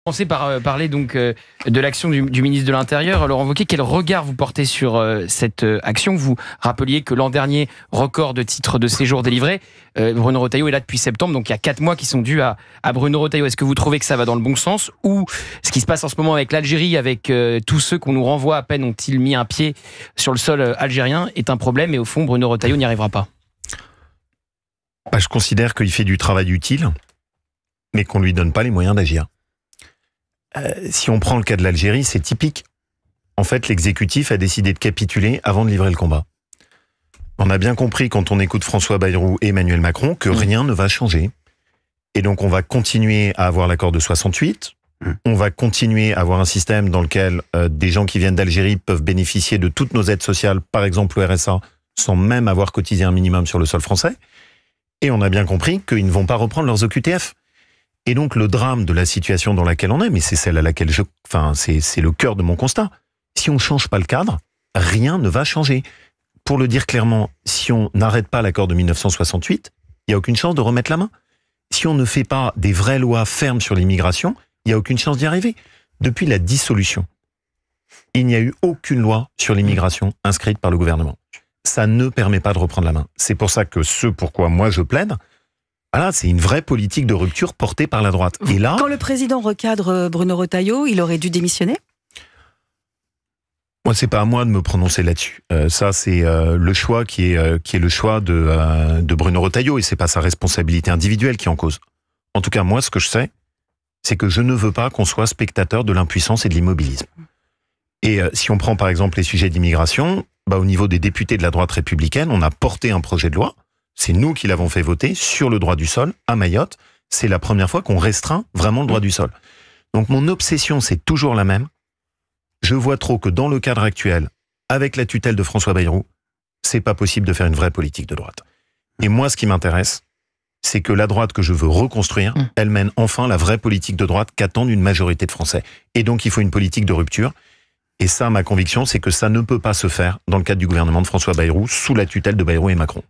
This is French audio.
Commencer par parler donc de l'action du ministre de l'Intérieur. Laurent Wauquiez, quel regard vous portez sur cette action? Vous rappeliez que l'an dernier, record de titres de séjour délivrés. Bruno Retailleau est là depuis septembre, donc il y a 4 mois qui sont dus à Bruno Retailleau. Est-ce que vous trouvez que ça va dans le bon sens, ou ce qui se passe en ce moment avec l'Algérie, avec tous ceux qu'on nous renvoie à peine ont-ils mis un pied sur le sol algérien, est un problème et au fond Bruno Retailleau n'y arrivera pas? Je considère qu'il fait du travail utile, mais qu'on ne lui donne pas les moyens d'agir. Si on prend le cas de l'Algérie, c'est typique. En fait, l'exécutif a décidé de capituler avant de livrer le combat. On a bien compris, quand on écoute François Bayrou et Emmanuel Macron, que rien ne va changer. Et donc, on va continuer à avoir l'accord de 68. On va continuer à avoir un système dans lequel des gens qui viennent d'Algérie peuvent bénéficier de toutes nos aides sociales, par exemple le RSA, sans même avoir cotisé un minimum sur le sol français. Et on a bien compris qu'ils ne vont pas reprendre leurs OQTF. Et donc, le drame de la situation dans laquelle on est, mais c'est celle à laquelle c'est le cœur de mon constat. Si on ne change pas le cadre, rien ne va changer. Pour le dire clairement, si on n'arrête pas l'accord de 1968, il n'y a aucune chance de remettre la main. Si on ne fait pas des vraies lois fermes sur l'immigration, il n'y a aucune chance d'y arriver. Depuis la dissolution, il n'y a eu aucune loi sur l'immigration inscrite par le gouvernement. Ça ne permet pas de reprendre la main. C'est pour ça que ce pourquoi moi je plaide, voilà, c'est une vraie politique de rupture portée par la droite. Et là, quand le président recadre Bruno Retailleau, il aurait dû démissionner? Moi, c'est pas à moi de me prononcer là-dessus. Ça, c'est le choix qui est le choix de Bruno Retailleau, et c'est pas sa responsabilité individuelle qui est en cause. En tout cas, moi, ce que je sais, c'est que je ne veux pas qu'on soit spectateur de l'impuissance et de l'immobilisme. Et si on prend par exemple les sujets d'immigration, au niveau des députés de la droite républicaine, on a porté un projet de loi. C'est nous qui l'avons fait voter sur le droit du sol à Mayotte. C'est la première fois qu'on restreint vraiment le droit du sol. Donc mon obsession, c'est toujours la même. Je vois trop que dans le cadre actuel, avec la tutelle de François Bayrou, c'est pas possible de faire une vraie politique de droite. Et moi, ce qui m'intéresse, c'est que la droite que je veux reconstruire, elle mène enfin la vraie politique de droite qu'attendent une majorité de Français. Et donc, il faut une politique de rupture. Et ça, ma conviction, c'est que ça ne peut pas se faire dans le cadre du gouvernement de François Bayrou, sous la tutelle de Bayrou et Macron.